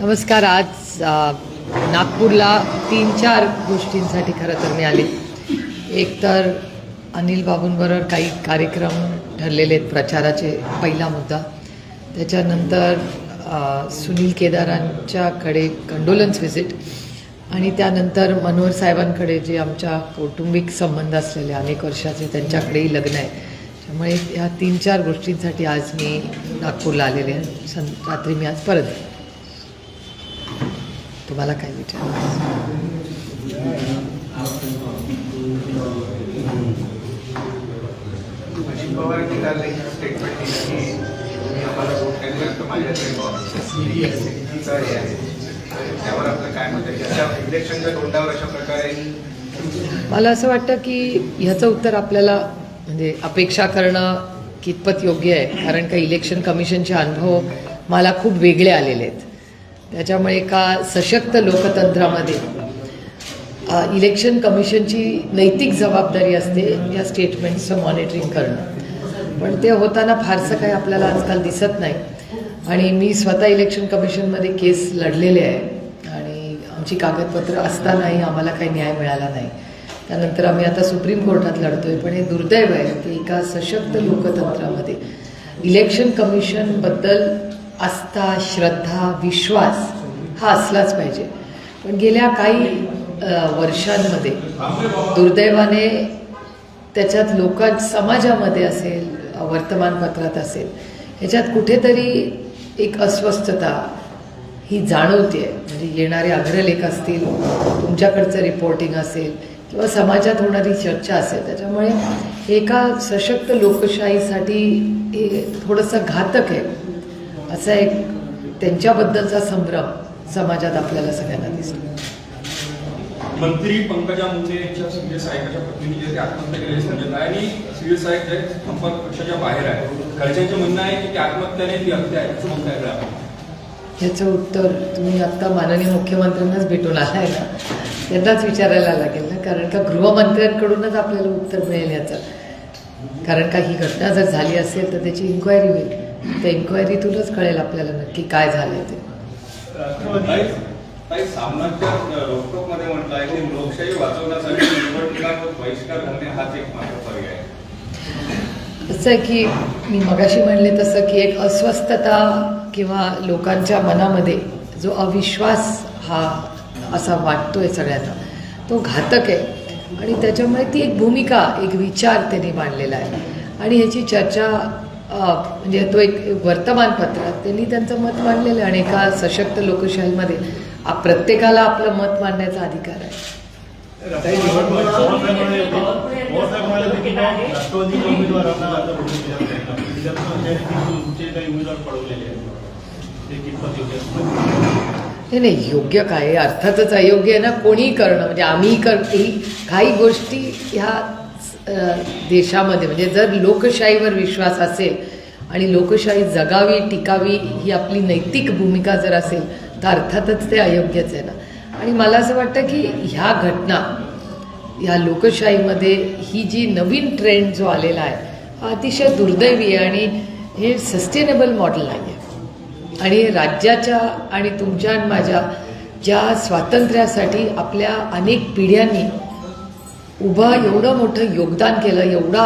नमस्कार. आज नागपूरला 3-4 गोष्टींसाठी खरं तर मी आले. एक तर अनिल बाबूंबरोबर काही कार्यक्रम ठरलेले आहेत प्रचाराचे, पहिला मुद्दा. त्याच्यानंतर सुनील केदारांच्याकडे कंडोलन्स व्हिजिट आणि त्यानंतर मनोहर साहेबांकडे जे आमच्या कौटुंबिक संबंध असलेले अनेक वर्षाचे त्यांच्याकडेही लग्न आहे. त्यामुळे ह्या 3-4 गोष्टींसाठी आज मी नागपूरला आलेले आहे. रात्री मी आज परत येईन. तुम्हाला काय विचारायचं? पवारांनी काल एक स्टेटमेंट दिलं की आम्हाला वोट केलं तर माझ्याकडे त्यावर आपलं काय मत आहे? इलेक्शनच्या तोंडावर अशा प्रकारे मला असं वाटतं की ह्याचं उत्तर आपल्याला म्हणजे अपेक्षा करणं कितपत योग्य आहे, कारण का इलेक्शन कमिशनचे अनुभव मला खूप वेगळे आलेले आहेत. त्याच्यामुळे एका सशक्त लोकतंत्रामध्ये इलेक्शन कमिशनची नैतिक जबाबदारी असते या स्टेटमेंट्सचं मॉनिटरिंग करणं, पण ते होताना फारसं काही आपल्याला आजकाल दिसत नाही. आणि मी स्वतः इलेक्शन कमिशनमध्ये केस लढलेले आहे आणि आमची कागदपत्रं असतानाही आम्हाला काही न्याय मिळाला नाही. त्यानंतर आम्ही आता सुप्रीम कोर्टात लढतो आहे. पण हे दुर्दैव आहे की एका सशक्त लोकतंत्रामध्ये इलेक्शन कमिशनबद्दल आस्था, श्रद्धा, विश्वास हा असलाच पाहिजे. पण गेल्या काही वर्षांमध्ये दुर्दैवाने त्याच्यात समाजामध्ये असेल, वर्तमानपत्रात असेल, ह्याच्यात कुठेतरी एक अस्वस्थता ही जाणवते. म्हणजे येणारे अग्रलेख असतील, तुमच्याकडचं रिपोर्टिंग असेल किंवा समाजात होणारी चर्चा असेल, त्याच्यामुळे एका सशक्त लोकशाहीसाठी हे थोडंसं घातक आहे. असा एक त्यांच्याबद्दलचा संभ्रम समाजात आपल्याला सगळ्यांना दिसतो. मंत्री पंकजा मुंडे यांच्या सिव्हिल सहायकाच्या पत्नीने जे आत्महत्या केलेली समजत आहे आणि सिव्हिल सहायक जे संपर्क कक्षाच्या बाहेर आहे, घरच्यांचं म्हणणं आहे की ती आत्महत्याने ती हत्या आहे, असं म्हणता येतं. याचं उत्तर तुम्ही आत्ता माननीय मुख्यमंत्र्यांनाच भेटून आलाय ना, त्यांनाच विचारायला लागेल ना, कारण का गृहमंत्र्यांकडूनच आपल्याला उत्तर मिळेल याचं. कारण का ही घटना जर झाली असेल तर त्याची इन्क्वायरी होईल. त्या इन्क्वायरीतूनच कळेल आपल्याला नक्की काय झालंय ते. सामनाच्या रोखोकमध्ये म्हटलं आहे की लोकशाही वाचवण्यासाठी निवडणुकांवर बहिष्कार घालणे हाच एक मार्ग पर्याय आहे. असं आहे की मी मगाशी म्हणले तसं की एक अस्वस्थता किंवा लोकांच्या मनामध्ये जो अविश्वास हा असा वाटतोय सगळ्यांना, तो घातक आहे. आणि त्याच्यामुळे ती एक भूमिका, एक विचार त्यांनी मांडलेला आहे आणि ह्याची चर्चा म्हणजे तो एक वर्तमानपत्रात त्यांनी त्यांचं मत मांडलेलं आहे. आणि एका सशक्त लोकशाहीमध्ये प्रत्येकाला आपलं मत मांडण्याचा अधिकार आहे. हे नाही योग्य काय, अर्थातच अयोग्य आहे ना कोणीही करणं. म्हणजे आम्ही काही गोष्टी ह्या देशामध्ये, म्हणजे जर लोकशाहीवर विश्वास असेल आणि लोकशाही जगावी, टिकावी ही आपली नैतिक भूमिका जर असेल तर अर्थातच ते अयोग्यच आहे ना. आणि मला असं वाटतं की ह्या घटना, ह्या लोकशाहीमध्ये ही जी नवीन ट्रेंड जो आलेला आहे हा अतिशय दुर्दैवी आहे आणि हे सस्टेनेबल मॉडेल नाही आहे. आणि राज्याच्या आणि तुमच्या आणि माझ्या ज्या स्वातंत्र्यासाठी आपल्या अनेक पिढ्यांनी एवढं मोठं योगदान केलं, एवढा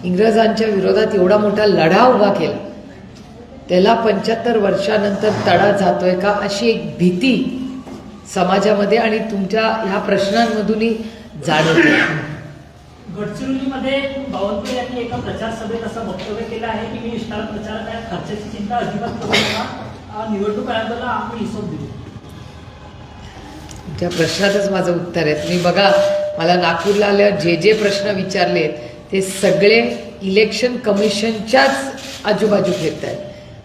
इंग्रजांच्या विरोधात एवढा मोठा लढा उभा केला, त्याला 75 वर्षानंतर तडा जातोय का अशी एक भीती समाजामध्ये आणि तुमच्या ह्या प्रश्नांमधूनही जाणवते. गडचिरोलीमध्ये बावनकुळे यांनी एका प्रचार सभेत असं वक्तव्य केलं आहे की मी विस्तार प्रचारात आहे, खर्चाची चिंता अजिबात करू नका, निवडणूक आयोगाला आम्ही हिशोब देऊ. त्या प्रश्नातच माझं उत्तर आहे. तुम्ही बघा, मला नागपूरला आल्यावर जे प्रश्न विचारले ते सगळे इलेक्शन कमिशनच्याच आजूबाजू फिरत आहेत.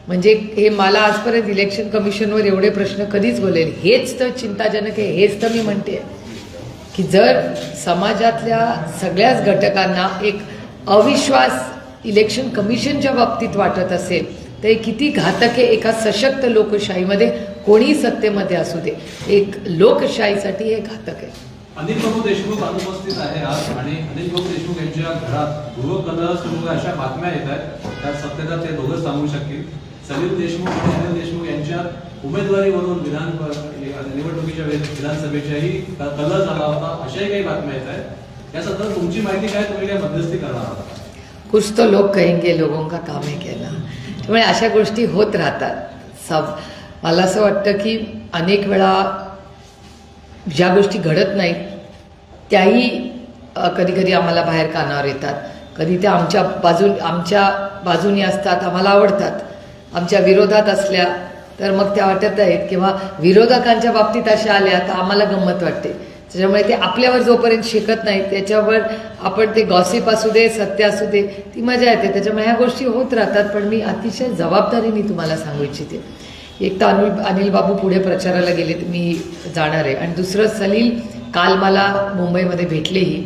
म्हणजे हे मला आजपर्यंत इलेक्शन कमिशनवर एवढे प्रश्न कधीच बोलेले, हेच तर चिंताजनक आहे. हेच तर मी म्हणते की जर समाजातल्या सगळ्याच घटकांना एक अविश्वास इलेक्शन कमिशनच्या बाबतीत वाटत असेल तर हे किती घातक आहे. एका सशक्त लोकशाहीमध्ये कोणी सत्तेमध्ये असू दे, एक लोकशाहीसाठी हे घातक आहे. अनिल बाबू देशमुख अनुपस्थित आहे आज आणि अनिल बाबू देशमुख यांच्या घरात गृहकलह सुरू अशा बातम्या येत आहेत. त्यात सत्यता ते दोघंच सांगू शकतील. सलील देशमुख आणि अनिल देशमुख यांच्या उमेदवारीवरून निवडणुकीच्या वेळेस विधानसभेच्याही कलह झाला होता, अशाही काही बातम्या येत आहेत. या संदर्भात तुमची माहिती काय, तुम्ही काय मध्यस्थी करणार आहात? कुछ तो लोग कहेंगे, लोगों का काम है कहना. त्यामुळे अशा गोष्टी होत राहतात. मला असं वाटतं की अनेक वेळा ज्या गोष्टी घडत नाहीत त्याही कधी कधी आम्हाला बाहेर कानावर येतात. कधी त्या आमच्या बाजूनी असतात, आम्हाला आवडतात. आमच्या विरोधात असल्या तर मग त्या वाटत आहेत, किंवा विरोधकांच्या बाबतीत अशा आल्या तर आम्हाला गंमत वाटते. त्याच्यामुळे ते आपल्यावर जोपर्यंत शिकत नाही त्याच्यावर आपण ते गॉसिप असू दे, सत्य असू दे, ती मजा येते. त्याच्यामुळे ह्या गोष्टी होत राहतात. पण मी अतिशय जबाबदारीने तुम्हाला सांगू इच्छिते. एक तर अनिल बाबू पुढे प्रचाराला गेले तर मी जाणार आहे. आणि दुसरं, सलील काल मला मुंबईमध्ये भेटलेही.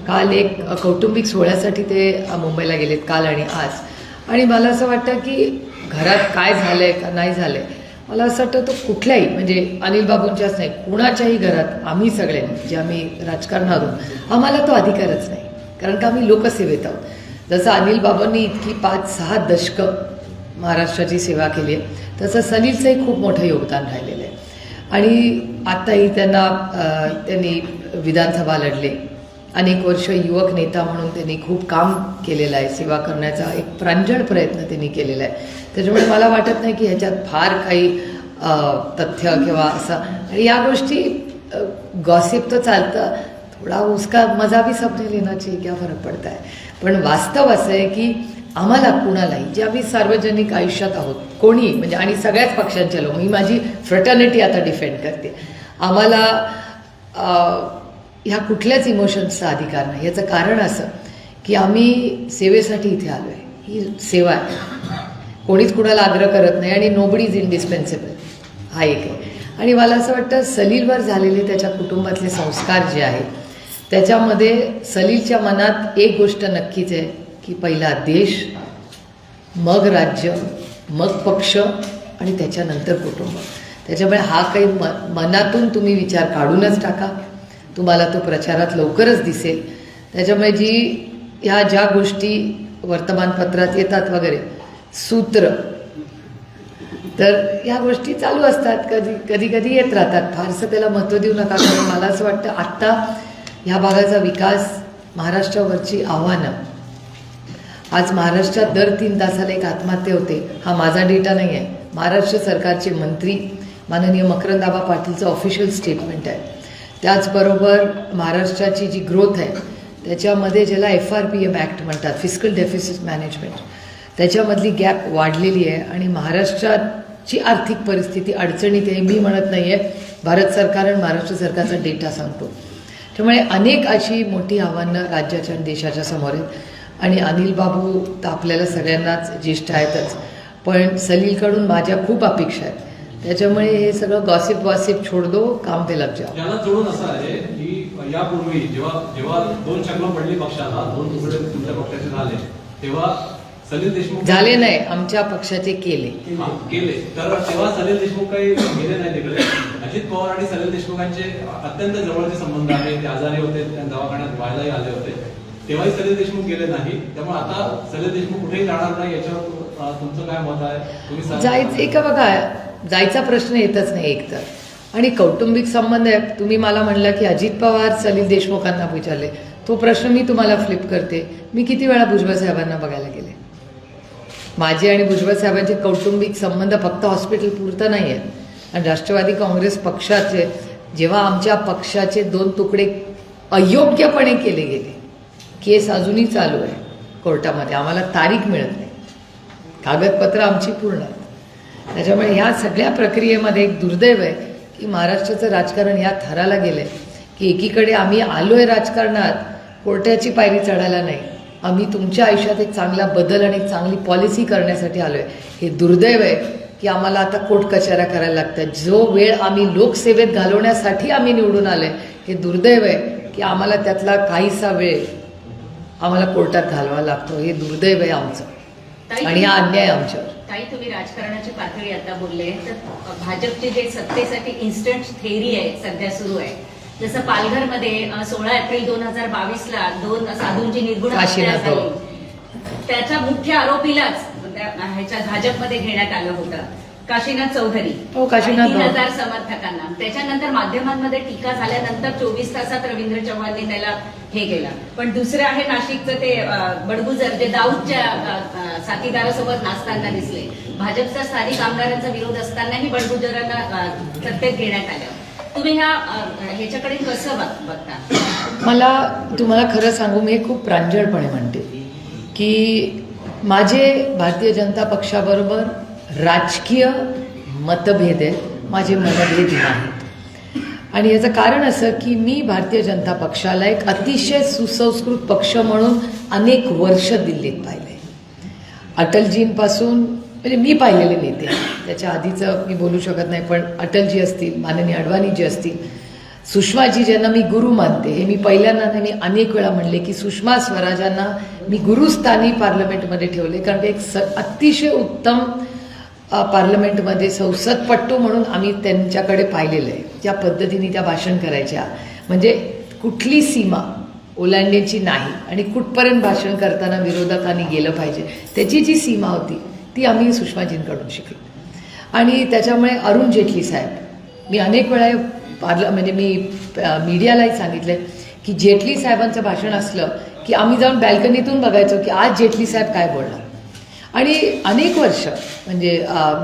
काल एक कौटुंबिक सोहळ्यासाठी ते मुंबईला गेलेत, काल आणि आज. आणि मला असं वाटतं की घरात काय झालं आहे का नाही झालं आहे, मला असं वाटतं तो कुठल्याही, म्हणजे अनिल बाबूंच्याच नाही, कुणाच्याही घरात आम्ही सगळ्यांनी जे आम्ही राजकारणातून, आम्हाला तो अधिकारच नाही. कारण का आम्ही लोकसेवेत आहोत. जसं अनिल बाबांनी इतकी 5-6 दशकं महाराष्ट्राची सेवा केली आहे, तसं सलीलचंही खूप मोठं योगदान राहिलेलं आहे. आणि आत्ताही त्यांनी विधानसभा लढले, अनेक वर्ष युवक नेता म्हणून त्यांनी खूप काम केलेलं आहे. सेवा करण्याचा एक प्रांजळ प्रयत्न त्यांनी केलेला आहे. त्याच्यामुळे मला वाटत नाही की ह्याच्यात फार काही तथ्य किंवा असं. आणि या गोष्टी गॉसिप तर चालतं, थोडा उसका मजा भी सबने लेना चाहिए, क्या फरक पडता है. पण वास्तव असं आहे की आम्हाला कुणालाही, जे आम्ही सार्वजनिक आयुष्यात आहोत, कोणी म्हणजे, आणि सगळ्याच पक्षांच्या लोक, मी माझी फ्रटर्निटी आता डिफेंड करते, आम्हाला ह्या कुठल्याच इमोशन्सचा अधिकार नाही. याचं कारण असं की आम्ही सेवेसाठी इथे आलो आहे. ही सेवा आहे, कोणीच कुणाला आग्रह करत नाही, आणि नोबडी इज इंडिस्पेन्सिबल, हा एक आहे. आणि मला असं वाटतं सलीलवर झालेले त्याच्या कुटुंबातले संस्कार जे आहेत त्याच्यामध्ये सलीलच्या मनात एक गोष्ट नक्कीच आहे की पहिला देश, मग राज्य, मग पक्ष, आणि त्याच्यानंतर कुटुंब. त्याच्यामुळे हा काही मनातून तुम्ही विचार काढूनच टाका, तुम्हाला तो प्रचारात लवकरच दिसेल. त्याच्यामुळे ह्या ज्या गोष्टी वर्तमानपत्रात येतात वगैरे, सूत्र, तर ह्या गोष्टी चालू असतात, कधी कधी येत राहतात. फारसं त्याला महत्त्व देऊ नका. कारण मला असं वाटतं आत्ता ह्या भागाचा विकास, महाराष्ट्रावरची आव्हानं, आज महाराष्ट्रात दर 3 तासाला एक आत्महत्या होते. हा माझा डेटा नाही आहे, महाराष्ट्र सरकारचे मंत्री माननीय मकरंद आबा पाटीलचं ऑफिशियल स्टेटमेंट आहे. त्याचबरोबर महाराष्ट्राची जी ग्रोथ आहे त्याच्यामध्ये, ज्याला FRPM ॲक्ट म्हणतात, फिस्कल डेफिसिट मॅनेजमेंट, त्याच्यामधली गॅप वाढलेली आहे. आणि महाराष्ट्राची आर्थिक परिस्थिती अडचणीत आहे. मी म्हणत नाही आहे, भारत सरकार आणि महाराष्ट्र सरकारचा डेटा सांगतो. त्यामुळे अनेक अशी मोठी आव्हानं राज्याच्या आणि देशाच्या समोर आहेत. आणि अनिल बाबू तर आपल्याला सगळ्यांनाच ज्येष्ठ आहेतच, पण सलीलकडून माझ्या खूप अपेक्षा आहेत. त्याच्यामुळे हे सगळं गॉसिप छोड दो, काम पे लग जाओ. याला जोडून असं आहे की यापूर्वी जेव्हा 2 चक्र पडली पक्षाला, 2 तुकडे तुमच्या पक्षाचे झाले, तेव्हा सलील देशमुख झाले नाही, आमच्या पक्षाचे केले. तर तेव्हा सलील देशमुख काही गेले नाही तिकडे. अजित पवार आणि सलील देशमुखांचे अत्यंत जवळचे संबंध आहेत. ते आजारी होते, त्यांना दवाखान्यात व्हायलाही आले होते, तेव्हाही सलील देशमुख गेले नाही. त्यामुळे आता सलील देशमुख कुठेही जाणार नाही, याच्यावर तुमचं काय मत आहे? तुम्ही जायचं का, बघा, जायचा प्रश्न येतच नाही एकतर. आणि कौटुंबिक संबंध आहे. तुम्ही मला म्हणलं की अजित पवार सलील देशमुखांना विचारले, तो प्रश्न मी तुम्हाला फ्लिप करते. मी किती वेळा भुजबळ साहेबांना बघायला गेले. माझे आणि भुजबळ साहेबांचे कौटुंबिक संबंध फक्त हॉस्पिटल पुरतं नाही आहेत. आणि राष्ट्रवादी काँग्रेस पक्षाचे, जेव्हा आमच्या पक्षाचे 2 तुकडे अयोग्यपणे केले गेले, केस अजूनही चालू आहे कोर्टामध्ये, आम्हाला तारीख मिळत नाही, कागदपत्र आमची पूर्ण आहेत. त्याच्यामुळे ह्या सगळ्या प्रक्रियेमध्ये एक दुर्दैव आहे की महाराष्ट्राचं राजकारण ह्या थराला गेलं आहे की एकीकडे आम्ही आलो आहे राजकारणात कोर्टाची पायरी चढायला नाही, आम्ही तुमच्या आयुष्यात एक चांगला बदल आणि एक चांगली पॉलिसी करण्यासाठी आलो आहे. हे दुर्दैव आहे की आम्हाला आता कोर्ट कचऱ्या करायला लागतात. जो वेळ आम्ही लोकसेवेत घालवण्यासाठी आम्ही निवडून आलो आहे, हे दुर्दैव आहे की आम्हाला त्यातला काहीसा वेळ आम्हाला कोर्टात घालवावा लागतो. हे दुर्दैव आहे आमचं आणि हा अन्याय आमच्यावर. ताई, तुम्ही राजकारणाची पातळी आता बोलले, तर भाजपची जे सत्तेसाठी इन्स्टंट थेअरी आहे सध्या सुरू आहे, जसं पालघरमध्ये 16 एप्रिल 2022ला 2 साधूंची निर्गुण हत्या झाली, त्याच्या मुख्य आरोपीलाच ह्याच्या भाजपमध्ये घेण्यात आलं होतं काशीनाथ चौधरी हो, काशीनाथ आणि भाऊ. 3000 समर्थकांना. त्याच्यानंतर माध्यमांमध्ये टीका झाल्यानंतर 24 तासात रवींद्र चव्हाणने त्याला हे केलं. पण दुसरं आहे नाशिकचं ते बडगुजर जे दाऊदच्या साथीदारासोबत नाचताना दिसले. भाजपचा स्थानिक आमदारांचा विरोध असतानाही बडगुजरांना सत्तेत घेण्यात आलं. तुम्ही ह्याच्याकडे कसं बघता? मला तुम्हाला खरं सांगू, मी हे खूप प्रांजळपणे म्हणते की माझे भारतीय जनता पक्षाबरोबर राजकीय मतभेद आहेत, माझे मनभेद नाहीत. आणि याचं कारण असं की मी भारतीय जनता पक्षाला एक अतिशय सुसंस्कृत पक्ष म्हणून अनेक वर्ष दिल्लीत पाहिले. अटलजींपासून म्हणजे मी पाहिलेले नेते, त्याच्या आधीचं मी बोलू शकत नाही, पण अटलजी असतील, माननीय अडवाणीजी असतील, सुषमाजी ज्यांना मी गुरु मानते, हे मी पहिल्यांदा मी अनेक वेळा म्हणले की सुषमा स्वराजांना मी गुरुस्थानी पार्लमेंटमध्ये ठेवले, कारण एक अतिशय उत्तम पार्लमेंटमध्ये संसदपट्टू म्हणून आम्ही त्यांच्याकडे पाहिलेलं आहे. ज्या पद्धतीने त्या भाषण करायच्या, म्हणजे कुठली सीमा ओलांडायची नाही आणि कुठपर्यंत भाषण करताना विरोधकांनी गेलं पाहिजे त्याची जी सीमा होती ती आम्ही सुषमाजींकडून शिकलो. आणि त्याच्यामुळे अरुण जेटली साहेब, मी अनेक वेळा म्हणजे मी मीडियालाही सांगितलं की जेटली साहेबांचं भाषण असलं की आम्ही जाऊन बॅल्कनीतून बघायचो की आज जेटली साहेब काय बोलणार. आणि अनेक वर्ष म्हणजे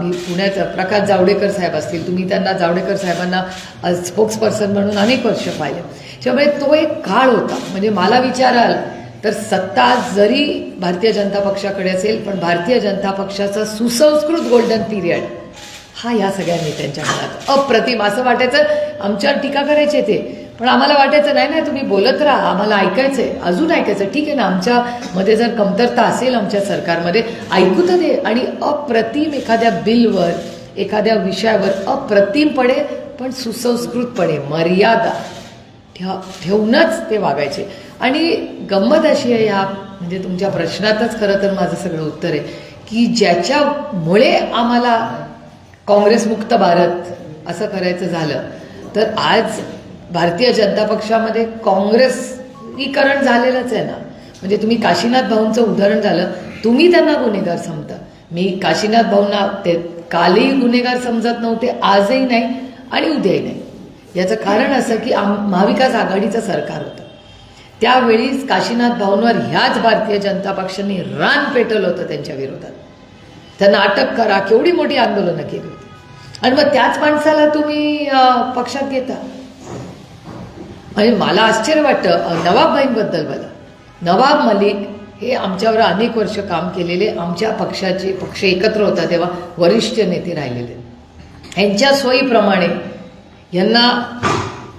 मी पुण्यात प्रकाश जावडेकर साहेब असतील, तुम्ही त्यांना जावडेकर साहेबांना स्पोक्सपर्सन म्हणून अनेक वर्ष पाहिले. त्यामुळे तो एक काळ होता. म्हणजे मला विचाराल तर सत्ता जरी भारतीय जनता पक्षाकडे असेल, पण भारतीय जनता पक्षाचा सुसंस्कृत गोल्डन पिरियड हा या सगळ्या नेत्यांच्या मनात अप्रतिम. असं वाटायचं आमच्यावर टीका करायचे ते, पण आम्हाला वाटायचं नाही नाही तुम्ही बोलत राहा, आम्हाला ऐकायचंय, अजून ऐकायचं, ठीक आहे ना, आमच्यामध्ये जर कमतरता असेल आमच्या सरकारमध्ये ऐकू तर दे. आणि अप्रतिम एखाद्या बिलवर, एखाद्या विषयावर अप्रतिमपणे पण सुसंस्कृतपणे मर्यादा ठेवूनच ते वागायचे. आणि गंमत अशी आहे ह्या म्हणजे तुमच्या प्रश्नातच खरं तर माझं सगळं उत्तर आहे की ज्याच्यामुळे आम्हाला काँग्रेसमुक्त भारत असं करायचं झालं तर आज भारतीय जनता पक्षामध्ये काँग्रेसीकरण झालेलंच आहे ना. म्हणजे तुम्ही काशीनाथ भाऊंचं उदाहरण झालं, तुम्ही त्यांना गुन्हेगार समजता, मी काशीनाथ भाऊंना ते कालही गुन्हेगार समजत नव्हते, आजही नाही आणि उद्याही नाही. याचं कारण असं की महाविकास आघाडीचं सरकार होतं, त्यावेळीच काशीनाथ भाऊंवर ह्याच भारतीय जनता पक्षाने रान पेटवलं होतं त्यांच्या विरोधात. त्यांना अटक करा, केवढी मोठी आंदोलनं केली होती. आणि मग त्याच माणसाला तुम्ही पक्षात घेता. म्हणजे मला आश्चर्य वाटतं नवाबबाईंबद्दल. मला नवाब मलिक हे आमच्यावर अनेक वर्ष काम केलेले, आमच्या पक्षाचे पक्ष एकत्र होता तेव्हा वरिष्ठ नेते राहिलेले, यांच्या सोयीप्रमाणे यांना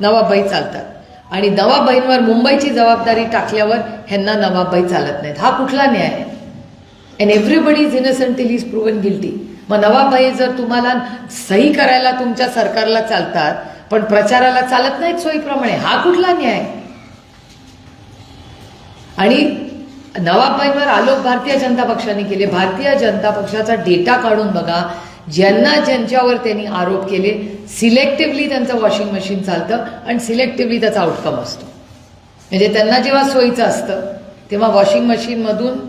नवाबबाई चालतात. आणि नवाबबाईंवर मुंबईची जबाबदारी टाकल्यावर ह्यांना नवाबबाई चालत नाहीत. हा कुठला न्याय आहे? And everybody is innocent till is proven guilty. मग नवाबबाई जर तुम्हाला सही करायला तुमच्या सरकारला चालतात पण प्रचाराला चालत नाहीत सोयीप्रमाणे, हा कुठला न्याय? आणि नवाबबाईंवर आरोप भारतीय जनता पक्षाने केले. भारतीय जनता पक्षाचा डेटा काढून बघा, ज्यांच्यावर त्यांनी आरोप केले सिलेक्टिव्हली त्यांचं वॉशिंग मशीन चालतं आणि सिलेक्टिव्हली त्याचा आउटकम असतो. म्हणजे त्यांना जेव्हा सोयीचं असतं तेव्हा वॉशिंग मशीनमधून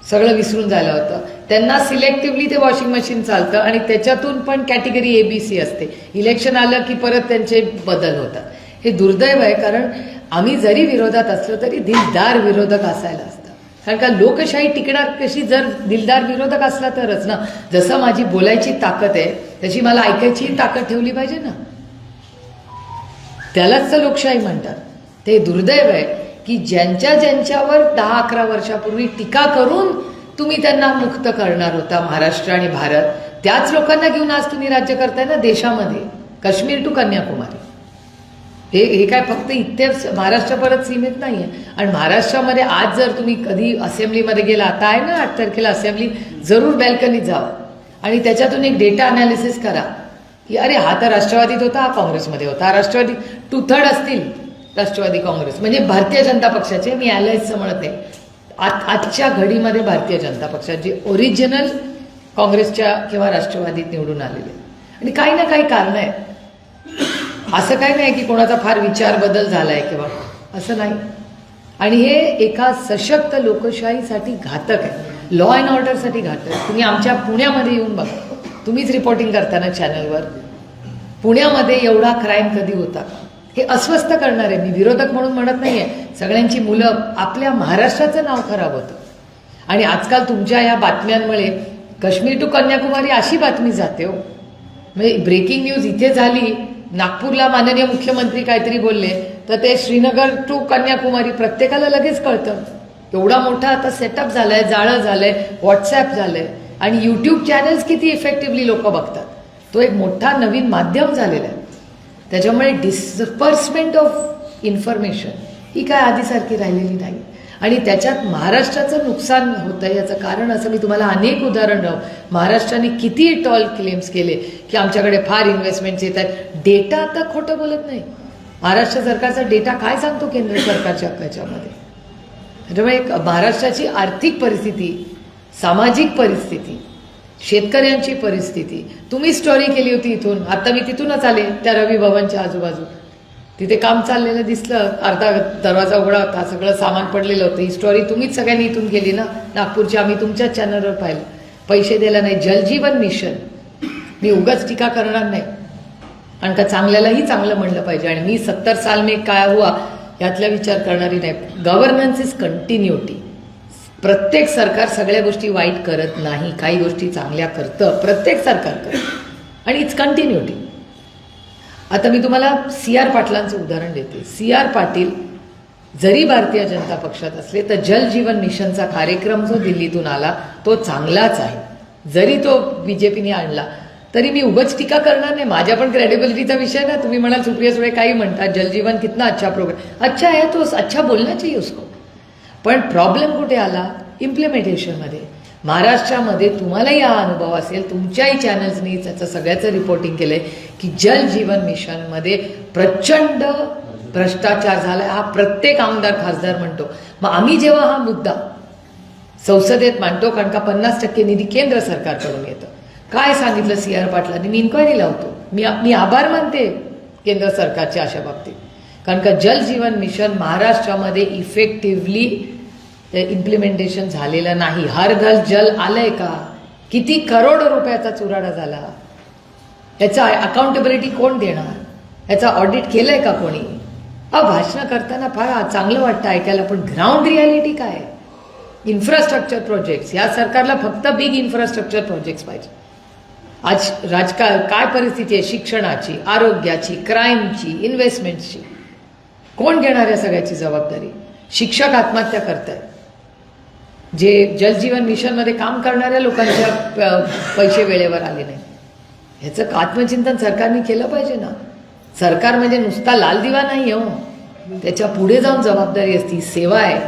सगळं विसरून झालं होतं, त्यांना सिलेक्टिव्हली ते वॉशिंग मशीन चालतं आणि त्याच्यातून पण कॅटेगरी ABC असते. इलेक्शन आलं की परत त्यांचे बदल होतात. हे दुर्दैव आहे, कारण आम्ही जरी विरोधात असलो तरी दिलदार विरोधक असायला असतं. कारण का लोकशाही टिकणार कशी? जर दिलदार विरोधक असला तरच ना. जसं माझी बोलायची ताकद आहे तशी मला ऐकायची ताकद ठेवली पाहिजे ना. त्यालाच तर लोकशाही म्हणतात. ते दुर्दैव आहे की ज्यांच्यावर 10-11 वर्षापूर्वी टीका करून तुम्ही त्यांना मुक्त करणार होता महाराष्ट्र आणि भारत, त्याच लोकांना घेऊन आज तुम्ही राज्य करताय ना देशामध्ये, काश्मीर टू कन्याकुमारी. हे काय फक्त इथे महाराष्ट्रापर्यंत सीमित नाही आहे. आणि महाराष्ट्रामध्ये आज जर तुम्ही कधी असेंब्लीमध्ये गेला, आता आहे ना 8 तारखेला असेंब्ली, जरूर बॅल्कनीत जावा आणि त्याच्यातून एक डेटा अनालिसिस करा की अरे हा तर राष्ट्रवादीत होता, हा काँग्रेसमध्ये होता, हा राष्ट्रवादी 2/3 असतील राष्ट्रवादी काँग्रेस म्हणजे भारतीय जनता पक्षाचे. मी ॲलायन्सचं म्हणत नाही, आजच्या घडीमध्ये भारतीय जनता पक्षात जे ओरिजिनल काँग्रेसच्या किंवा राष्ट्रवादीत निवडून आलेले. आणि काही ना काही कारण आहे. असं काही नाही की कोणाचा फार विचार बदल झालाय किंवा असं नाही. आणि हे एका सशक्त लोकशाहीसाठी घातक आहे. लॉ अँड ऑर्डरसाठी घातलं. तुम्ही आमच्या पुण्यामध्ये येऊन बघा, तुम्हीच रिपोर्टिंग करताना चॅनलवर, पुण्यामध्ये एवढा क्राईम कधी होता का? हे अस्वस्थ करणार आहे. मी विरोधक म्हणून म्हणत नाही आहे. सगळ्यांची मुलं, आपल्या महाराष्ट्राचं नाव खराब होतं. आणि आजकाल तुमच्या या बातम्यांमुळे काश्मीर टू कन्याकुमारी अशी बातमी जाते हो. म्हणजे ब्रेकिंग न्यूज इथे झाली, नागपूरला माननीय मुख्यमंत्री काहीतरी बोलले तर ते श्रीनगर टू कन्याकुमारी प्रत्येकाला लगेच कळतं. एवढा मोठा आता सेटअप झालाय, जाळं झालंय, व्हॉट्सॲप झालंय आणि यूट्यूब चॅनल्स किती इफेक्टिव्हली लोक बघतात. तो एक मोठा नवीन माध्यम झालेला आहे. त्याच्यामुळे डिस्पर्समेंट ऑफ इन्फॉर्मेशन ही काय आधीसारखी राहिलेली नाही. आणि त्याच्यात महाराष्ट्राचं नुकसान होतं. याचं कारण असं मी तुम्हाला अनेक उदाहरण राहू. महाराष्ट्राने किती टॉल क्लेम्स केले की आमच्याकडे फार इन्व्हेस्टमेंट्स येत आहेत. डेटा आता खोटं बोलत नाही. महाराष्ट्र सरकारचा डेटा काय सांगतो केंद्र सरकारच्या हक्काच्यामध्ये. त्याच्यामुळे महाराष्ट्राची आर्थिक परिस्थिती, सामाजिक परिस्थिती, शेतकऱ्यांची परिस्थिती, तुम्ही स्टोरी केली होती इथून. आता मी तिथूनच आले, त्या रवी भवनच्या आजूबाजू तिथे काम चाललेलं दिसलं, अर्धा दरवाजा उघडा होता, सगळं सामान पडलेलं होतं. ही स्टोरी तुम्हीच सगळ्यांनी इथून केली ना, नागपूरची. आम्ही तुमच्याच चॅनलवर पाहिलं. पैसे द्यायला नाही. जलजीवन मिशन, मी उगाच टीका करणार नाही, कारण का चांगल्यालाही चांगलं म्हणलं पाहिजे. आणि मी 70 साल में काय हुआ यातला विचार करणारी नाही. Governance is continuity. प्रत्येक सरकार सगळ्या गोष्टी वाईट करत नाही, काही गोष्टी चांगल्या करतं प्रत्येक सरकार करतं, आणि इट्स कंटिन्युटी. आता मी तुम्हाला CR पाटलांचं उदाहरण देते. CR पाटील जरी भारतीय जनता पक्षात असले तर जल जीवन मिशनचा कार्यक्रम जो दिल्लीतून आला तो चांगलाच आहे. जरी तो बीजेपीने आणला तरी मी उगाच टीका करणार नाही. माझ्या पण क्रेडिबिलिटीचा विषय ना. तुम्ही म्हणाल सुप्रिया सुळे काही म्हणतात, जलजीवन कितना अच्छा प्रोग्राम, अच्छा है तो अच्छा बोलना चाहिए उसको. पण प्रॉब्लेम कुठे आला? इम्प्लिमेंटेशनमध्ये. महाराष्ट्रामध्ये तुम्हालाही हा अनुभव असेल, तुमच्याही चॅनल्सनी त्याचं सगळ्याचं रिपोर्टिंग केलंय की जल जीवन मिशनमध्ये प्रचंड भ्रष्टाचार झालाय. हा प्रत्येक आमदार खासदार म्हणतो. मग आम्ही जेव्हा हा मुद्दा संसदेत मांडतो, कारण का 50% निधी केंद्र सरकारकडून येतं, काय सांगितलं CR पाटलांनी? मी इन्क्वायरी लावतो. मी आभार मानते केंद्र सरकारच्या अशा बाबतीत, कारण का जल जीवन मिशन महाराष्ट्रामध्ये इफेक्टिव्हली इम्प्लिमेंटेशन झालेलं नाही. हर घर जल आलंय का? किती करोड रुपयाचा चुराडा झाला? याचा अकाउंटेबिलिटी कोण देणार? याचा ऑडिट केलंय का कोणी? भाषणं करताना फार चांगलं वाटतं ऐकायला, पण ग्राउंड रियालिटी काय? इन्फ्रास्ट्रक्चर प्रोजेक्ट्स, या सरकारला फक्त बिग इन्फ्रास्ट्रक्चर प्रोजेक्ट्स पाहिजे. आज राजकारण काय परिस्थिती आहे? शिक्षणाची, आरोग्याची, क्राईमची, इन्व्हेस्टमेंटची. कोण घेणार या सगळ्याची जबाबदारी? शिक्षक आत्महत्या करतायत. जे जलजीवन मिशनमध्ये काम करणाऱ्या लोकांच्या पैसे वेळेवर आले नाही. ह्याचं आत्मचिंतन सरकारने केलं पाहिजे ना. सरकार म्हणजे नुसता लाल दिवा नाही हो, त्याच्या पुढे जाऊन जबाबदारी असती, सेवा आहे.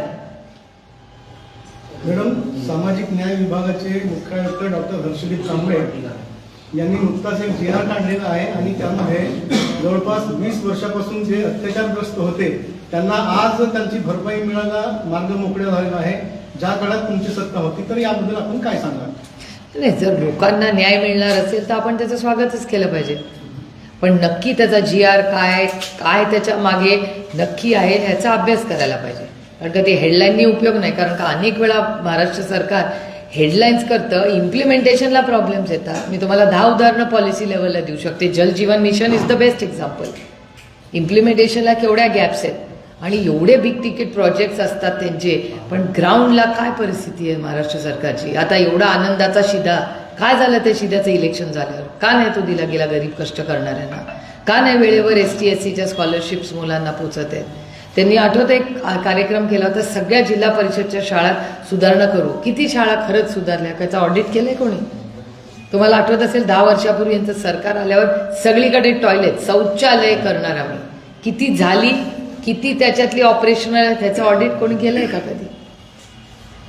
मॅडम, सामाजिक न्याय विभागाचे मुख्य आयुक्त डॉक्टर हर्षदीप कांबळे यांनी नुकताच एक GR काढलेला आहे आणि त्यामध्ये जवळपास 20 वर्षापासून जे अत्याचारग्रस्त होते त्यांना आज त्यांची भरपाई मिळायला मार्ग मोकळे झालेला आहे, ज्या काळात तुमची सत्ता होती. तर याबद्दल आपण काय सांगाल? नाही, जर लोकांना न्याय मिळणार असेल तर आपण त्याचं स्वागतच केलं पाहिजे. पण नक्की त्याचा GR काय त्याच्या मागे नक्की आहे ह्याचा अभ्यास करायला पाहिजे. कारण का ते हेडलाईननी उपयोग नाही. कारण का अनेक वेळा महाराष्ट्र सरकार हेडलाईन्स करतं, इम्प्लिमेंटेशनला प्रॉब्लेम्स येतात. मी तुम्हाला 10 उदाहरणं पॉलिसी लेवलला देऊ शकते. Jal Jeevan mission is the best example. इम्प्लिमेंटेशनला केवढ्या गॅप्स आहेत आणि एवढे बिग तिकीट प्रोजेक्ट्स असतात त्यांचे, पण ग्राउंडला काय परिस्थिती आहे महाराष्ट्र सरकारची? आता एवढा आनंदाचा शिधा, काय झालं त्या शिध्याचं इलेक्शन झाल्यावर? का नाही तो दिला गेला गरीब कष्ट करणाऱ्यांना? का नाही वेळेवर ST SCच्या स्कॉलरशिप्स मुलांना पोचत आहेत? त्यांनी आठवत एक कार्यक्रम केला होता, सगळ्या जिल्हा परिषदच्या शाळात सुधारणा करू. किती शाळा खरंच सुधारल्या? त्याचं ऑडिट केलंय कोणी? तुम्हाला आठवत असेल 10 वर्षापूर्वी यांचं सरकार आल्यावर सगळीकडे टॉयलेट, शौचालय करणार आम्ही. किती झाली, किती त्याच्यातली ऑपरेशनल, त्याचं ऑडिट कोणी केलंय का कधी?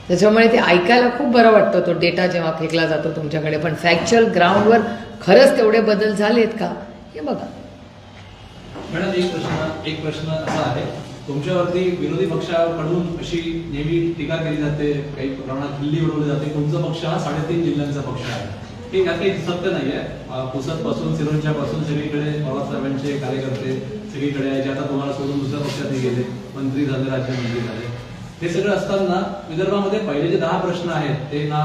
त्याच्यामुळे ते ऐकायला खूप बरं वाटतं तो डेटा जेव्हा फेकला जातो तुमच्याकडे, पण फॅक्च्युअल ग्राउंडवर खरंच तेवढे बदल झालेत का हे बघा. मॅडम, एक प्रश्न असा आहे, तुमच्यावरती विरोधी पक्षाकडून अशी नेहमी टीका केली जाते, काही प्रमाणात खिल्ली उडवली जाते. तुमचा पक्ष हा 3.5 जिल्ह्यांचा पक्ष आहे. हे काही सत्य नाही आहे. पुसद पासून सिरोंचा पासून सगळीकडे पवार साहेबांचे कार्यकर्ते सगळीकडे आहे, जे आता तुम्हाला सोडून दुसऱ्या पक्षात गेले, मंत्री झाले, राज्यमंत्री झाले. हे सगळं असताना विदर्भामध्ये पहिले जे 10 प्रश्न आहेत ते ना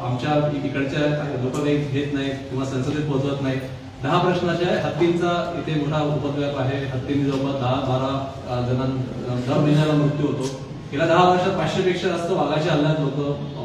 आमच्या इकडच्या लोक काही घेत नाहीत किंवा संसदेत पोहोचवत नाहीत. 10 प्रश्नाच्या हत्तींचा इथे मोठा उपद्व्याप आहे. हत्तींनी जवळपास 10-12 जणांना दर महिन्याला मृत्यू होतो. गेल्या 10 वर्षात 500 पेक्षा जास्त वाघाच्या हल्ल्यात लोक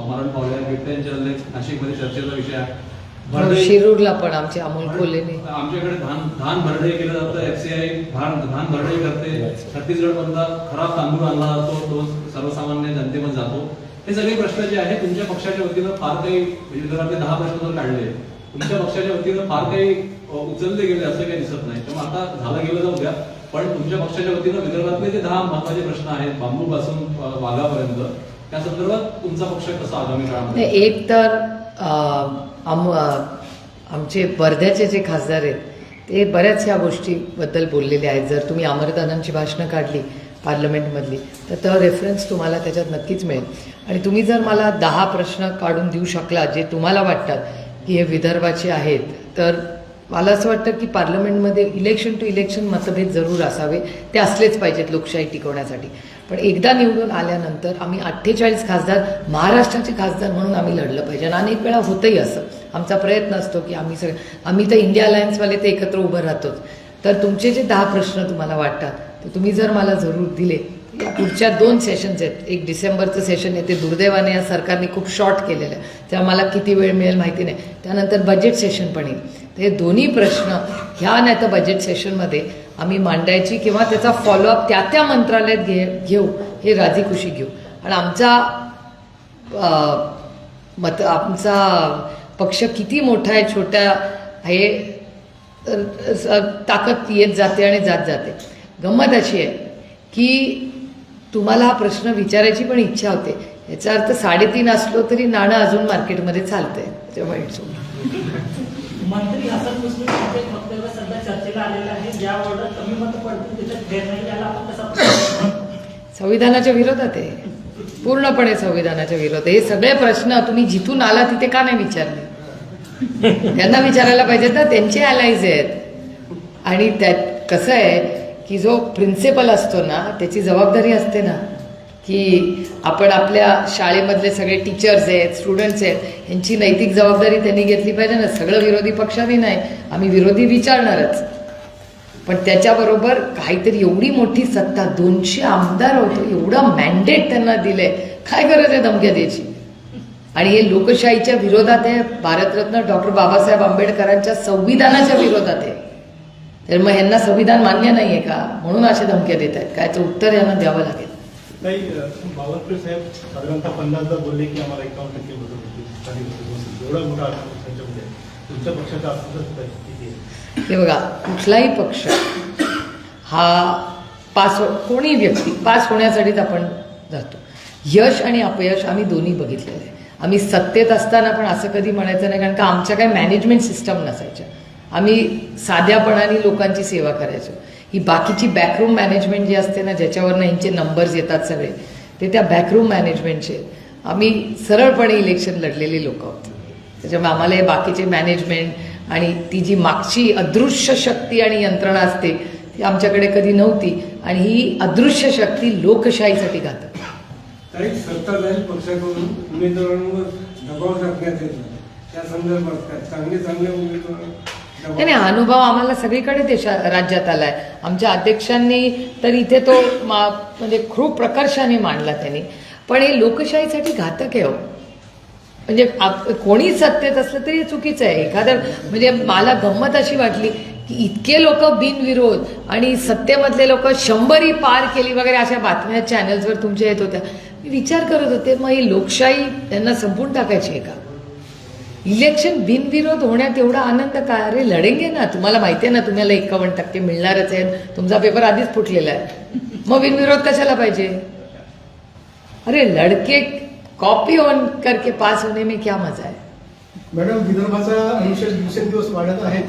मरण पावले आहेत. बिबट्यांचे हल्ले नाशिकमध्ये चर्चेचा विषय आहे. भरडे शिरूरला पण आमचे अमोल कोल्हेने आमच्याकडे धान भरडे केलं जातं. FCI धान भरडे करते. छत्तीसगड मधला खराब तांदूळ आणला जातो, तो सर्वसामान्य जनतेमध्ये जातो. हे सगळे प्रश्न जे आहेत तुमच्या पक्षाच्या वतीनं फार काही विदर्भातले 10 प्रश्न जर काढले, तुमच्या पक्षाच्या वतीनं फार काही उचलले गेले असं काही दिसत नाही. त्यामुळे आता झालं गेलं जाऊ द्या, पण तुमच्या पक्षाच्या वतीनं विदर्भातले जे 10 महत्वाचे प्रश्न आहेत बांबू पासून वाघापर्यंत, त्या संदर्भात तुमचा पक्ष कसा आगामी काळामध्ये? एक तर आमचे वर्ध्याचे जे खासदार आहेत ते बऱ्याच ह्या गोष्टीबद्दल बोललेले आहेत. जर तुम्ही अमरदानांची भाषणं काढली पार्लमेंटमधली तर तो रेफरन्स तुम्हाला त्याच्यात नक्कीच मिळेल. आणि तुम्ही जर मला 10 प्रश्न काढून देऊ शकला जे तुम्हाला वाटतात की हे विदर्भाचे आहेत, तर मला असं वाटतं की पार्लमेंटमध्ये इलेक्शन टू इलेक्शन मतभेद जरूर असावे. ते असलेच पाहिजेत लोकशाही टिकवण्यासाठी. पण एकदा निवडून आल्यानंतर आम्ही 48 खासदार महाराष्ट्राचे खासदार म्हणून आम्ही लढलं पाहिजे. आणि अनेक वेळा होतंही असं. आमचा प्रयत्न असतो की आम्ही तर इंडिया अलायन्सवाले ते एकत्र उभं राहतोच. तर तुमचे जे 10 प्रश्न तुम्हाला वाटतात ते तुम्ही जर मला जरूर दिले, या पुढच्या 2 सेशन्स आहेत. एक डिसेंबरचं सेशन आहे, ते दुर्दैवाने या सरकारने खूप शॉर्ट केलेलं आहे, तेव्हा मला किती वेळ मिळेल माहिती नाही. त्यानंतर बजेट सेशन पण येईल. तर हे दोन्ही प्रश्न ह्या नाही तर बजेट सेशनमध्ये आम्ही मांडायची किंवा त्याचा फॉलोअप त्या मंत्रालयात घेऊ, हे राजी खुशी घेऊ. आणि आमचा पक्ष किती मोठा आहे छोटा आहे, ताकद येत जाते आणि जात जाते. गंमत अशी आहे की तुम्हाला हा प्रश्न विचारायची पण इच्छा होते. याचा अर्थ 3.5 असलो तरी नाणं अजून मार्केटमध्ये चालतंय. त्यामुळे मंत्री हसन मुश्रीफ यांचे एक वक्तव्य सध्या चर्चेला आलेलं आहे. ज्या वॉर्डात कमी मतं पडतील त्याच्यात घेत नाही, याला आपण कसा संविधानाच्या विरोधात आहे, पूर्णपणे संविधानाच्या विरोधात. हे सगळे प्रश्न तुम्ही जिथून आला तिथे का नाही विचारले? त्यांना विचारायला पाहिजेत ना, त्यांचे अलाईज आहेत. आणि त्यात कसं आहे की जो प्रिन्सिपल असतो ना त्याची जबाबदारी असते ना की आपण आपल्या शाळेमधले सगळे टीचर्स आहेत, स्टुडंट्स आहेत, यांची नैतिक जबाबदारी त्यांनी घेतली पाहिजे ना. सगळं विरोधी पक्षाने नाही, आम्ही विरोधी विचारणारच. पण त्याच्याबरोबर काहीतरी एवढी मोठी सत्ता, 200 आमदार होतो, एवढं मॅन्डेट त्यांना दिलंय, काय गरज आहे धमक्या द्यायची? आणि हे लोकशाहीच्या विरोधात आहे, भारतरत्न डॉक्टर बाबासाहेब आंबेडकरांच्या संविधानाच्या विरोधात आहे. तर मग यांना संविधान मान्य नाहीये का म्हणून अशा धमक्या देत आहेत? काय याचं उत्तर यांना द्यावं लागेल. नाही, बावनकुळे साहेब साधारणतः 50दा बोलले की आम्हाला 51% मतं एवढा मोठा त्यांच्यामध्ये तुमच्या पक्षाचा असं किती आहे? हे बघा, कुठलाही पक्ष हा कोणी व्यक्ती पास होण्यासाठीच आपण जातो. यश आणि अपयश आम्ही दोन्ही बघितलेलं आहे. आम्ही सत्तेत असताना पण असं कधी म्हणायचं नाही, कारण का आमच्या काही मॅनेजमेंट सिस्टम नसायच्या. आम्ही साध्यापणाने लोकांची सेवा करायचो. ही बाकीची बॅकरूम मॅनेजमेंट जी असते ना, ज्याच्यावरनं यांचे नंबर्स येतात सगळे, ते त्या बॅकरूम मॅनेजमेंटचे. आम्ही सरळपणे इलेक्शन लढलेली लोक आहोत. त्याच्यामुळे आम्हाला हे बाकीचे मॅनेजमेंट आणि ती जी मागची अदृश्य शक्ती आणि यंत्रणा असते ती आमच्याकडे कधी नव्हती. आणि ही अदृश्य शक्ती लोकशाहीसाठी घातक. काही सत्ताधारी पक्षाकडून उमेदवारांवर दबाव टाकण्यात येतो, त्या संदर्भात काय चांगले उमेदवार? नाही, अनुभव आम्हाला सगळीकडे राज्यात आलाय. आमच्या अध्यक्षांनी तर इथे तो म्हणजे खूप प्रकर्षाने मांडला त्यांनी. पण हे लोकशाहीसाठी घातक आहे हो. म्हणजे कोणी सत्तेत असलं तरी चुकीचं आहे. एखादं म्हणजे मला गंमत अशी वाटली की इतके लोक बिनविरोध आणि सत्तेमधले लोक 100 पार केली वगैरे अशा बातम्या चॅनल्सवर तुमच्या येत होत्या. मी विचार करत होते, मग ही लोकशाही त्यांना संपून टाकायची आहे का? इलेक्शन बिनविरोध होण्यात एवढा आनंद का? अरे लढेंगे ना. तुम्हाला माहिती आहे ना तुम्हाला 51% मिळणारच आहे. तुमचा पेपर आधीच फुटलेला आहे, मग बिनविरोध कशाला पाहिजे? अरे लड़के कॉपी ऑन करके पास होने में क्या मजा आहे? मॅडम, विदर्भाचा अनुशेष दिवसेंदिवस वाढत आहे.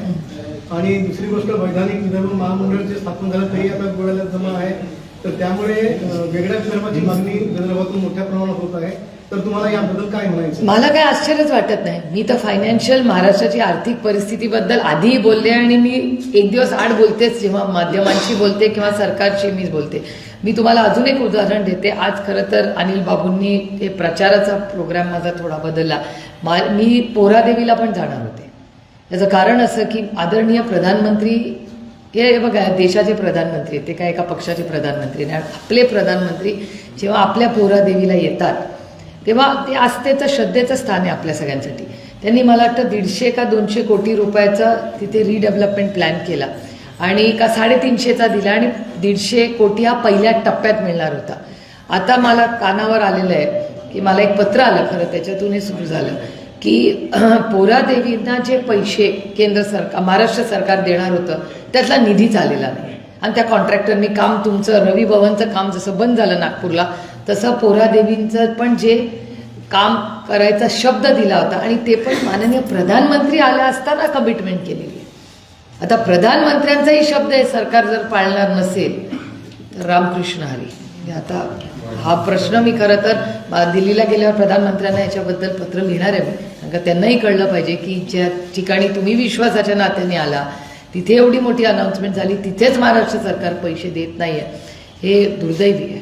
आणि दुसरी गोष्ट, वैधानिक विदर्भ महामंडळ जे स्थापन झालं तरी आता गोळ्याला जमा आहे. तर त्यामुळे वेगळ्या विदर्भाची मागणी विदर्भातून मोठ्या प्रमाणात होत आहे. तर तुम्हाला याबद्दल काय म्हणायचं? मला काय आश्चर्यच वाटत नाही. मी तर फायनान्शियल महाराष्ट्राची आर्थिक परिस्थितीबद्दल आधीही बोलले आणि मी एक दिवस आड बोलतेच, जेव्हा माध्यमांशी बोलते किंवा सरकारशी मी बोलते. मी तुम्हाला अजून एक उदाहरण देते. आज खरं तर अनिल बाबूंनी ते प्रचाराचा प्रोग्राम माझा थोडा बदलला. मी पोहरादेवीला पण जाणार होते. याचं कारण असं की आदरणीय प्रधानमंत्री हे बघा, देशाचे प्रधानमंत्री ते काय एका पक्षाचे प्रधानमंत्री नाही, आपले प्रधानमंत्री जेव्हा आपल्या पोहरादेवीला येतात तेव्हा ते आस्थेचं श्रद्धेचं स्थान आहे आपल्या सगळ्यांसाठी. त्यांनी मला वाटतं 150 का 200 कोटी रुपयाचा तिथे रिडेव्हलपमेंट प्लॅन केला आणि का 350चा दिला आणि 150 कोटी हा पहिल्या टप्प्यात मिळणार होता. आता मला कानावर आलेलं आहे की मला एक पत्र आलं, खरं त्याच्यातून हे सुरू झालं की पोहरादेवींना जे पैसे केंद्र सरकार महाराष्ट्र सरकार देणार होतं त्यातला निधीच आलेला नाही आणि त्या कॉन्ट्रॅक्टरनी काम तुमचं रवी भवनचं काम जसं बंद झालं नागपूरला तसं पोहरादेवींचं पण जे काम करायचा शब्द दिला होता आणि ते पण माननीय प्रधानमंत्री आल्या असताना कमिटमेंट केलेली आहे. आता प्रधानमंत्र्यांचाही शब्द आहे सरकार जर पाळणार नसेल तर रामकृष्ण हरी. आता हा प्रश्न मी खरं तर दिल्लीला गेल्यावर प्रधानमंत्र्यांना याच्याबद्दल पत्र लिहिणार आहे मी, कारण का त्यांनाही कळलं पाहिजे की ज्या ठिकाणी तुम्ही विश्वासाच्या नात्याने आला तिथे एवढी मोठी अनाऊन्समेंट झाली तिथेच महाराष्ट्र सरकार पैसे देत नाही आहे, हे दुर्दैवी आहे.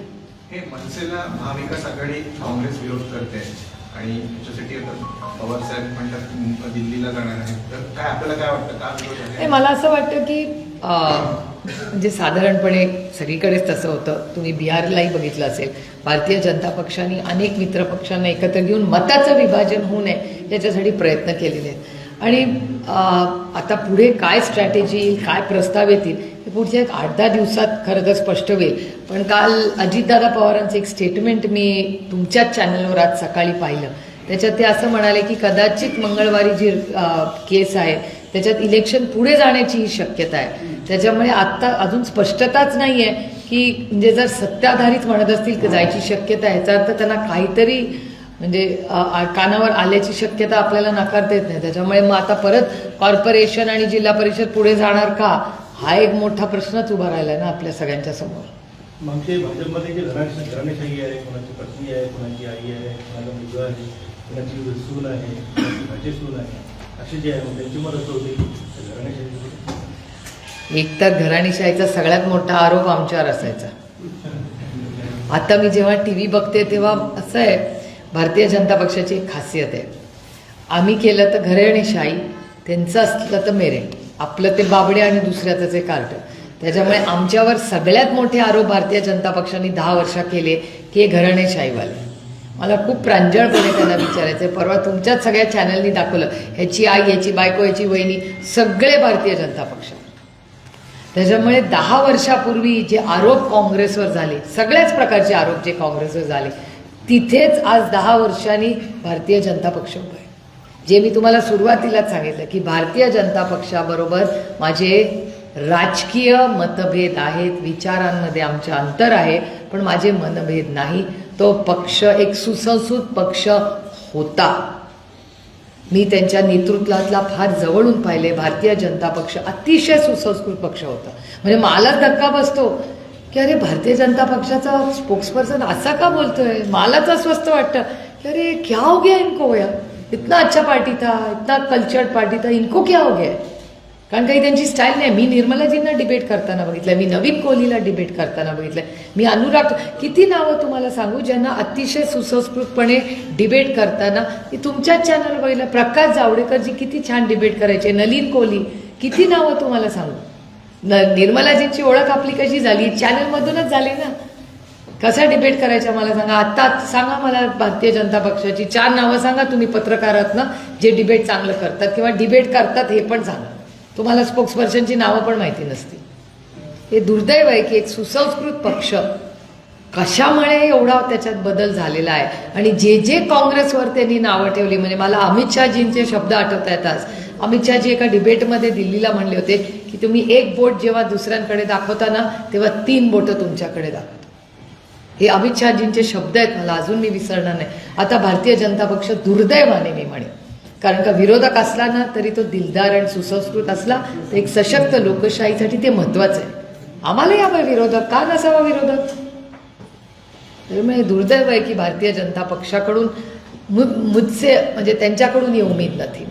हे मनसेला महाविकास आघाडी काँग्रेस विरोध करते आणि याच्यासाठी आता पवार साहेब म्हणतात दिल्लीला जाणार आहे, तर काय आपल्याला काय वाटतं का विरोध आहे? मला असं वाटतं की म्हणजे साधारणपणे सगळीकडेच तसं होतं. तुम्ही बिहारलाही बघितलं असेल, भारतीय जनता पक्षाने अनेक मित्र पक्षांना एकत्र घेऊन मताचं विभाजन होऊ नये याच्यासाठी प्रयत्न केलेले आहेत आणि आता पुढे काय स्ट्रॅटेजी येईल, काय प्रस्ताव येतील हे पुढच्या एक 8-10 दिवसात खरं तर स्पष्ट होईल. पण काल अजितदादा पवारांचं एक स्टेटमेंट मी तुमच्याच चॅनलवर आज सकाळी पाहिलं. त्याच्यात ते असं म्हणाले की कदाचित मंगळवारी जी केस आहे त्याच्यात इलेक्शन पुढे जाण्याची ही शक्यता आहे. त्याच्यामुळे आत्ता अजून स्पष्टताच नाही आहे की म्हणजे जर सत्ताधारीच म्हणत असतील की जायची शक्यता आहे याचा अर्थ त्यांना काहीतरी म्हणजे कानावर आल्याची शक्यता आपल्याला नाकारता येत नाही. त्याच्यामुळे मग आता परत कॉर्पोरेशन आणि जिल्हा परिषद पुढे जाणार का हा एक मोठा प्रश्नच उभा राहिला ना आपल्या सगळ्यांच्या समोर. मागचे भाजपमध्ये जे घराणेशाही आहे, कोणाची पत्नी आहे, कोणाची आई आहे, कोणाचा मुलगा आहे, कोणाची सून आहे, कोणाची भाची सून आहे, असे जे आहे त्यांची मत असं होते की घराणेशाही. एक तर घराणेशाहीचा सगळ्यात मोठा आरोप आमच्यावर असायचा. आता मी जेव्हा TV बघते तेव्हा असं आहे, भारतीय जनता पक्षाची एक खासियत आहे, आम्ही केलं तर घराणेशाही, त्यांचं असलं तर मेरे, आपलं ते बाबडे आणि दुसऱ्याचं ते कार्ट. त्याच्यामुळे आमच्यावर सगळ्यात मोठे आरोप भारतीय जनता पक्षाने 10 वर्ष केले की हे घराणेशाहीवाले. मला खूप प्रांजळपणे त्यांना विचारायचं आहे. परवा तुमच्याच सगळ्या चॅनलनी दाखवलं ह्याची आई, ह्याची बायको, ह्याची वहिनी सगळे भारतीय जनता पक्ष. त्याच्यामुळे 10 वर्षापूर्वी जे आरोप काँग्रेसवर झाले, सगळ्याच प्रकारचे आरोप जे काँग्रेसवर झाले, तिथेच आज 10 वर्षांनी भारतीय जनता पक्ष उभा आहे. जे मी तुम्हाला सुरुवातीलाच सांगितलं की भारतीय जनता पक्षाबरोबर माझे राजकीय मतभेद आहेत, विचारांमध्ये आमचे अंतर आहे, पण माझे मनभेद नाही. तो पक्ष एक सुसंस्कृत पक्ष होता. मी त्यांच्या नेतृत्वातला फार जवळून पाहिले. भारतीय जनता पक्ष अतिशय सुसंस्कृत पक्ष होता. म्हणजे मलाच धक्का बसतो की अरे भारतीय जनता पक्षाचा स्पोक्सपर्सन असा का बोलतोय. मलाच अस्वस्थ वाटतं की अरे क्या हो गया इनको, यार इतना अच्छा पार्टी था, इतना कल्चर्ड पार्टी था, इनको क्या हो गया. कारण काही त्यांची स्टाईल नाही. मी निर्मलाजींना डिबेट करताना बघितलं, मी नवीन कोहलीला डिबेट करताना बघितलं, मी अनुराग, किती नावं तुम्हाला सांगू ज्यांना अतिशय सुसंस्कृतपणे डिबेट करताना मी तुमच्याच चॅनल बघितलं. प्रकाश जावडेकरजी किती छान डिबेट करायचे, नलीन कोहली, किती नावं तुम्हाला सांगू. निर्मलाजींची ओळख आपली कशी झाली, चॅनलमधूनच झाली ना. कसा डिबेट करायचा मला सांगा. आत्ता सांगा मला भारतीय जनता पक्षाची 4 नावं सांगा तुम्ही पत्रकार आहात ना जे डिबेट चांगलं करतात किंवा डिबेट करतात हे पण सांगा. तुम्हाला स्पोक्सपर्सनची नावं पण माहिती नसतील. हे दुर्दैव आहे की एक सुसंस्कृत पक्ष कशामुळे एवढा त्याच्यात बदल झालेला आहे. आणि जे जे काँग्रेसवर त्यांनी नावं ठेवली, म्हणजे मला अमित शहाजींचे शब्द आठवत आहेत. आज अमित शहाजी एका डिबेटमध्ये दिल्लीला म्हणले होते की तुम्ही एक बोट जेव्हा दुसऱ्यांकडे दाखवता ना तेव्हा 3 बोटं तुमच्याकडे दाखवता. हे अमित शहाजींचे शब्द आहेत, मला अजून मी विसरणार नाही. आता भारतीय जनता पक्ष दुर्दैवाने मी म्हणेन, कारण का विरोधक असला ना तरी तो दिलदार आणि सुसंस्कृत असला तर एक सशक्त लोकशाहीसाठी ते महत्वाचं आहे. आम्हाला यावं विरोधक, का नसावा विरोधक. त्यामुळे दुर्दैव आहे की भारतीय जनता पक्षाकडून मुझसे म्हणजे त्यांच्याकडून ही उमेद નથી.